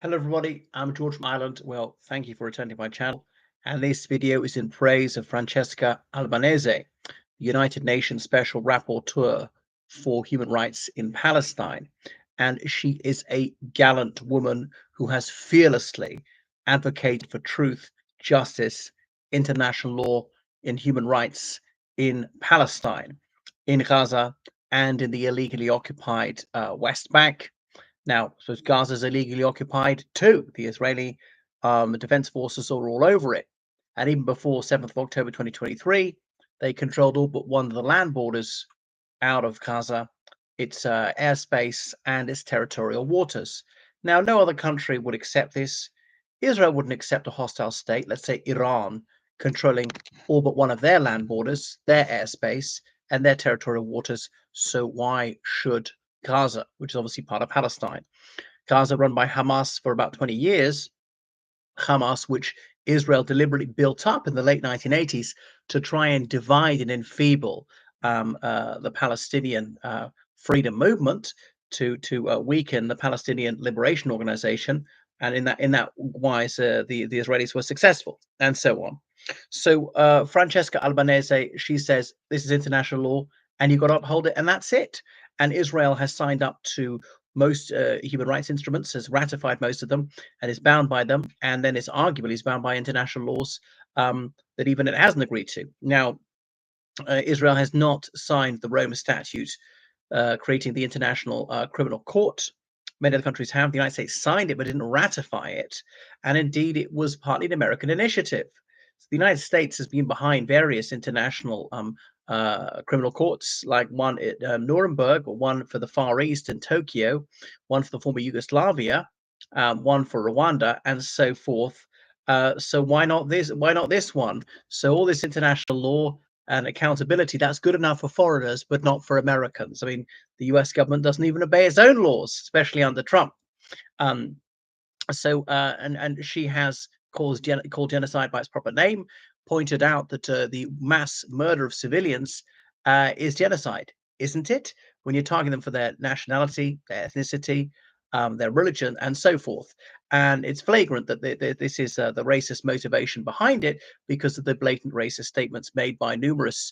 Hello everybody, I'm George from Ireland. Well, thank you for attending my channel. And this video is in praise of Francesca Albanese, United Nations Special Rapporteur for Human Rights in Palestine. And she is a gallant woman who has fearlessly advocated for truth, justice, international law, in human rights in Palestine, in Gaza, and in the illegally occupied West Bank. Now, so Gaza is illegally occupied too. The Israeli defense forces are all over it. And even before 7th of October 2023, they controlled all but one of the land borders out of Gaza, its airspace and its territorial waters. Now, no other country would accept this. Israel wouldn't accept a hostile state, let's say Iran, controlling all but one of their land borders, their airspace, and their territorial waters. So why should Gaza, which is obviously part of Palestine? Gaza, run by Hamas for about 20 years, Hamas, which Israel deliberately built up in the late 1980s to try and divide and enfeeble the Palestinian freedom movement, to weaken the Palestinian Liberation Organization, and in that wise, the Israelis were successful, and so on. So Francesca Albanese, she says this is international law, and you've got to uphold it, and that's it. And Israel has signed up to most human rights instruments, has ratified most of them, and is bound by them, and then it's arguably is bound by international laws that even it hasn't agreed to. Now, Israel has not signed the Rome Statute, creating the International Criminal Court. Many other countries have. The United States signed it, but didn't ratify it. And indeed, it was partly an American initiative. So the United States has been behind various international criminal courts, like one at Nuremberg, or one for the Far East in Tokyo, one for the former Yugoslavia, one for Rwanda, and so forth. So why not this? Why not this one? So all this international law and accountability, that's good enough for foreigners, but not for Americans. I mean, the US government doesn't even obey its own laws, especially under Trump. Um, and she has called genocide by its proper name, pointed out that the mass murder of civilians is genocide, isn't it? When you target them for their nationality, their ethnicity, their religion, and so forth. And it's flagrant that this is the racist motivation behind it, because of the blatant racist statements made by numerous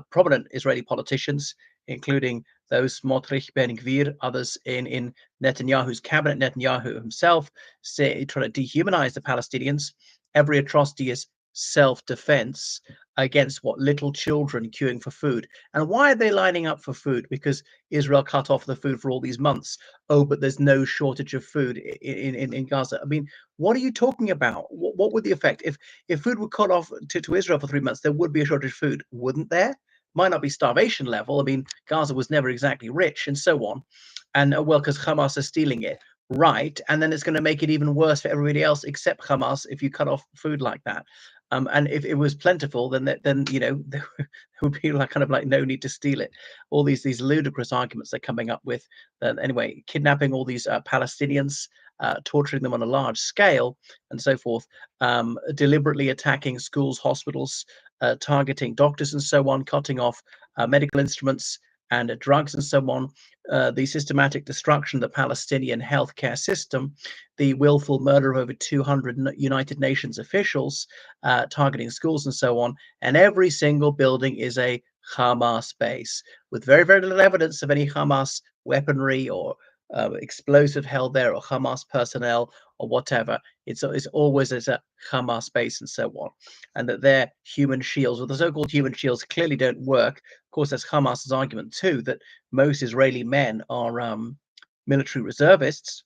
prominent Israeli politicians, including those Smotrich, Ben Gvir, others in Netanyahu's cabinet. Netanyahu himself trying to dehumanize the Palestinians. Every atrocity is self-defense against what little children queuing for food. And why are they lining up for food? Because Israel cut off the food for all these months. Oh, but there's no shortage of food in Gaza. I mean, what are you talking about? What would the effect if food were cut off to Israel for 3 months? There would be a shortage of food, wouldn't there? Might not be starvation level. I mean, Gaza was never exactly rich, and so on. And well, because Hamas is stealing it, right? And then it's going to make it even worse for everybody else except Hamas if you cut off food like that. And if it was plentiful, then there would be like kind of like no need to steal it. All these ludicrous arguments they're coming up with. Anyway, kidnapping all these Palestinians, torturing them on a large scale, and so forth. Deliberately attacking schools, hospitals, targeting doctors, and so on, cutting off medical instruments and drugs, and so on. The systematic destruction of the Palestinian healthcare system, the willful murder of over 200 United Nations officials, targeting schools, and so on. And every single building is a Hamas base, with very, very little evidence of any Hamas weaponry or explosive held there, or Hamas personnel, or whatever. It's always as a Hamas base, and so on. And that their human shields, or the so-called human shields, clearly don't work. Of course, there's Hamas's argument too, that most Israeli men are military reservists.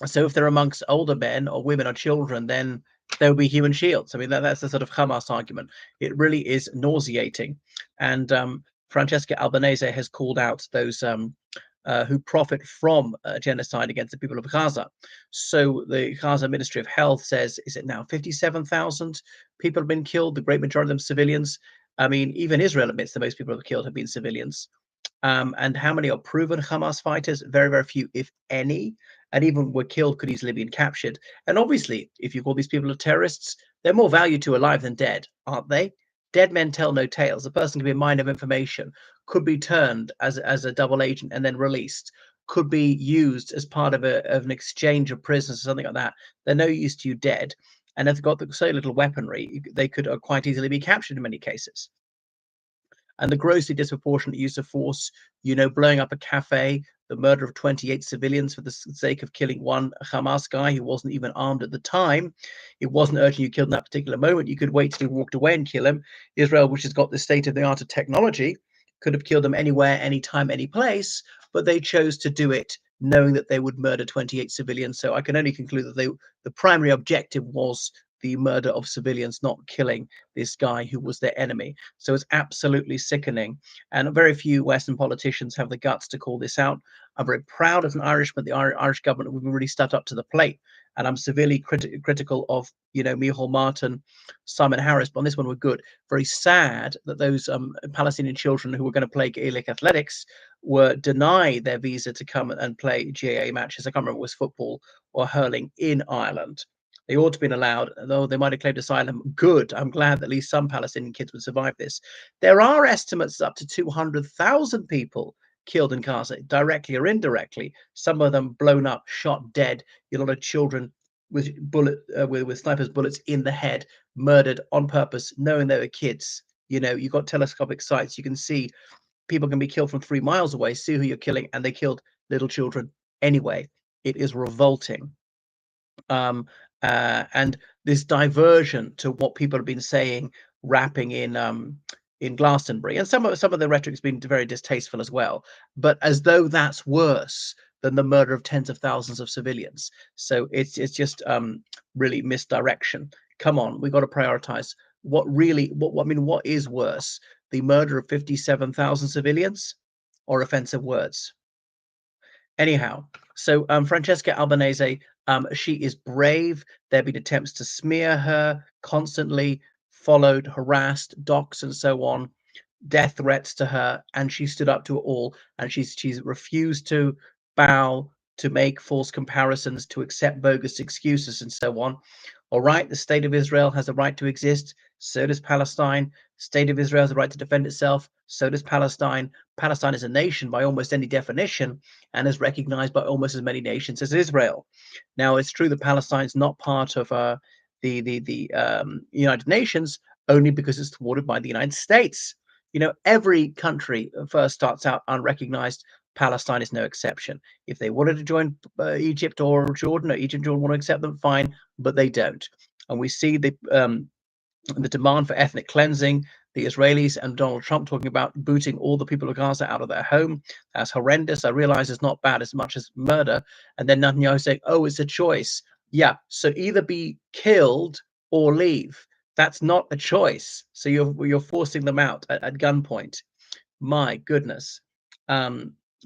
So if they're amongst older men or women or children, then there will be human shields. I mean, that's the sort of Hamas argument. It really is nauseating. And Francesca Albanese has called out those who profit from genocide against the people of Gaza. So the Gaza Ministry of Health says, is it now 57,000 people have been killed? The great majority of them civilians. I mean, even Israel admits that most people who have killed have been civilians. And how many are proven Hamas fighters? Very, very few, if any. And even were killed, could easily been captured. And obviously, if you call these people terrorists, they're more value to alive than dead, aren't they? Dead men tell no tales. A person can be a mine of information, could be turned as a double agent and then released. could be used as part of an exchange of prisoners or something like that. They're no use to you dead, and if they've got so little weaponry, they could quite easily be captured in many cases. And the grossly disproportionate use of force, blowing up a cafe, the murder of 28 civilians for the sake of killing one Hamas guy who wasn't even armed at the time. It wasn't urgent you killed in that particular moment. You could wait till he walked away and kill him. Israel, which has got the state of the art of technology, could have killed him anywhere, anytime, any place, but they chose to do it knowing that they would murder 28 civilians. So I can only conclude that the primary objective was the murder of civilians, not killing this guy who was their enemy. So it's absolutely sickening. And very few Western politicians have the guts to call this out. I'm very proud as an Irishman, the Irish government, we've really stepped up to the plate. And I'm severely critical of, Micheál Martin, Simon Harris, but on this one we're good. Very sad that those Palestinian children who were going to play Gaelic athletics were denied their visa to come and play GAA matches. I can't remember if it was football or hurling in Ireland. They ought to have been allowed, though they might have claimed asylum. Good. I'm glad that at least some Palestinian kids would survive this. There are estimates up to 200,000 people killed in Gaza, directly or indirectly. Some of them blown up, shot dead. A lot of children with with snipers' bullets in the head, murdered on purpose, knowing they were kids. You've got telescopic sights. You can see people can be killed from 3 miles away, see who you're killing, and they killed little children anyway. It is revolting. And this diversion to what people have been saying, rapping in Glastonbury, and some of the rhetoric has been very distasteful as well, but as though that's worse than the murder of tens of thousands of civilians. So it's just really misdirection. Come on, we've got to prioritize what is worse, the murder of 57,000 civilians or offensive words? Anyhow, so Francesca Albanese, she is brave. There have been attempts to smear her constantly, followed, harassed, doxed, and so on, death threats to her, and she stood up to it all. And she's refused to bow, to make false comparisons, to accept bogus excuses, and so on. All right, the state of Israel has a right to exist. So does Palestine. State of Israel has a right to defend itself. So does Palestine. Palestine is a nation by almost any definition and is recognized by almost as many nations as Israel. Now, it's true that Palestine is not part of the United Nations only because it's thwarted by the United States. Every country first starts out unrecognized. Palestine is no exception. If they wanted to join Egypt or Jordan, or Egypt and Jordan want to accept them, fine, but they don't. And we see the demand for ethnic cleansing, the Israelis and Donald Trump talking about booting all the people of Gaza out of their home. That's horrendous. I realize it's not bad as much as murder. And then Netanyahu saying, oh, it's a choice. Yeah, so either be killed or leave. That's not a choice. So you're forcing them out at gunpoint. My goodness.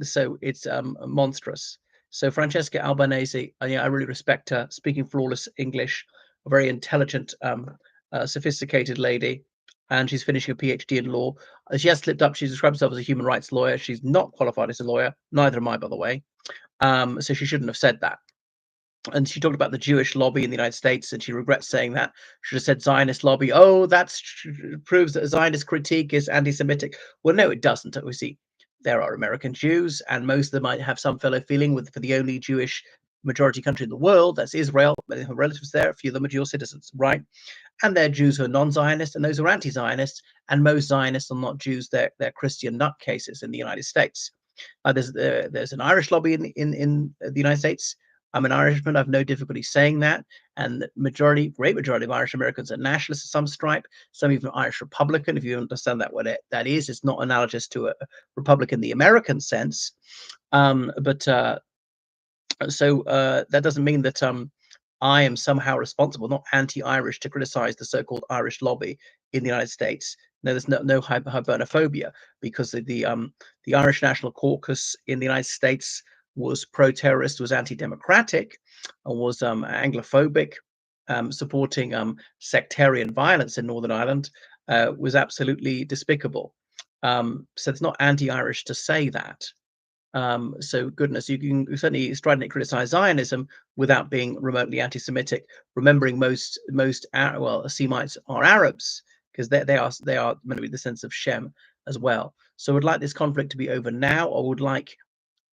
So it's monstrous. So Francesca Albanese, I really respect her, speaking flawless English, a very intelligent, sophisticated lady, and she's finishing a PhD in law. She has slipped up. She describes herself as a human rights lawyer. She's not qualified as a lawyer. Neither am I, by the way. So she shouldn't have said that. And she talked about the Jewish lobby in the United States, and she regrets saying that. Should have said Zionist lobby. Oh, that proves that Zionist critique is anti-Semitic. Well, no, it doesn't. We see there are American Jews, and most of them might have some fellow feeling for the only Jewish majority country in the world. That's Israel. Many of her relatives there. A few of them are dual citizens, right? And they're Jews who are non-Zionist, and those who are anti-Zionist. And most Zionists are not Jews. They're Christian nutcases in the United States. There's an Irish lobby in the United States. I'm an Irishman. I have no difficulty saying that. And the great majority of Irish Americans are nationalists of some stripe, some even Irish Republican, if you understand that what that is. It's not analogous to a Republican in the American sense. So that doesn't mean that I am somehow responsible, not anti-Irish, to criticize the so-called Irish lobby in the United States. No, there's no hibernophobia, because the Irish National Caucus in the United States was pro-terrorist, was anti-democratic, and was Anglophobic, supporting sectarian violence in Northern Ireland, was absolutely despicable. So it's not anti-Irish to say that. So goodness, you can certainly stridently criticize Zionism without being remotely anti-Semitic, remembering most Semites are Arabs, because they are meant to be the sense of Shem as well. So I would like this conflict to be over now. I would like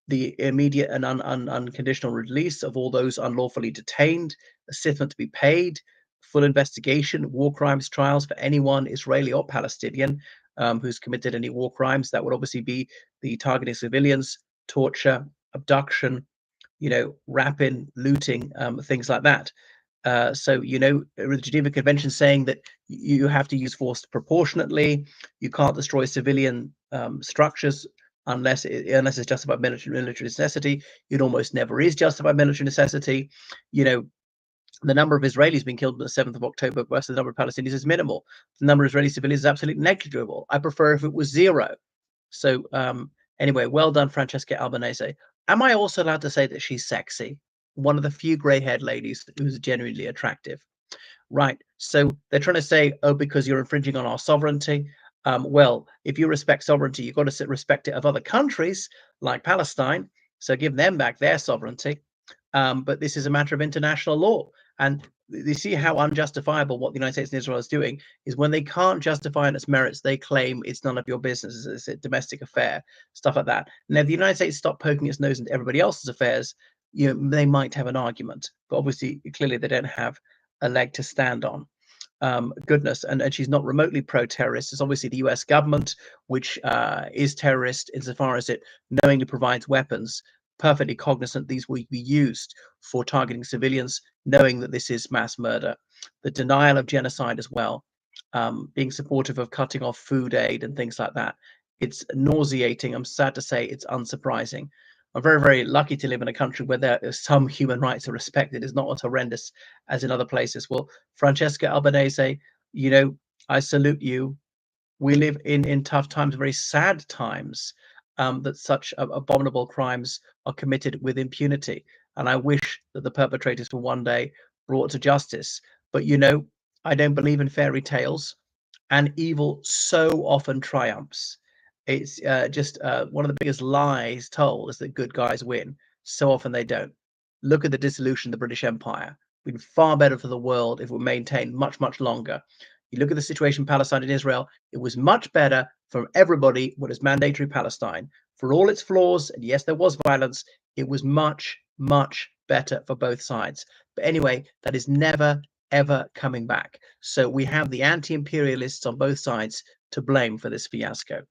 the immediate and unconditional release of all those unlawfully detained, a settlement to be paid, full investigation, war crimes trials for anyone, Israeli or Palestinian, who's committed any war crimes. That would obviously be the targeting civilians, torture, abduction, rapine, looting, things like that. So, the Geneva Convention saying that you have to use force proportionately. You can't destroy civilian structures unless it's justified by military necessity. It almost never is justified by military necessity. The number of Israelis being killed on the 7th of October versus the number of Palestinians is minimal. The number of Israeli civilians is absolutely negligible. I prefer if it was zero. So anyway, well done, Francesca Albanese. Am I also allowed to say that she's sexy? One of the few grey-haired ladies who's genuinely attractive. Right. So they're trying to say, oh, because you're infringing on our sovereignty. Well, if you respect sovereignty, you've got to respect it of other countries like Palestine. So give them back their sovereignty. But this is a matter of international law. And you see how unjustifiable what the United States and Israel is doing is when they can't justify on its merits, they claim it's none of your business, it's a domestic affair, stuff like that. Now, if the United States stop poking its nose into everybody else's affairs, they might have an argument. But obviously, clearly, they don't have a leg to stand on. Goodness, and she's not remotely pro-terrorist. It's obviously the US government, which is terrorist insofar as it knowingly provides weapons, perfectly cognizant these will be used for targeting civilians, knowing that this is mass murder. The denial of genocide as well, being supportive of cutting off food aid and things like that. It's nauseating. I'm sad to say it's unsurprising. I'm very, very lucky to live in a country where some human rights are respected. It's not as horrendous as in other places. Well, Francesca Albanese, I salute you. We live in tough times, very sad times, that such abominable crimes are committed with impunity. And I wish that the perpetrators were one day brought to justice. But, I don't believe in fairy tales, and evil so often triumphs. It's just one of the biggest lies told is that good guys win. So often they don't. Look at the dissolution of the British Empire. It'd been far better for the world if it were maintained much, much longer. You look at the situation in Palestine and Israel, it was much better for everybody what is mandatory Palestine. For all its flaws, and yes, there was violence, it was much, much better for both sides. But anyway, that is never, ever coming back. So we have the anti-imperialists on both sides to blame for this fiasco.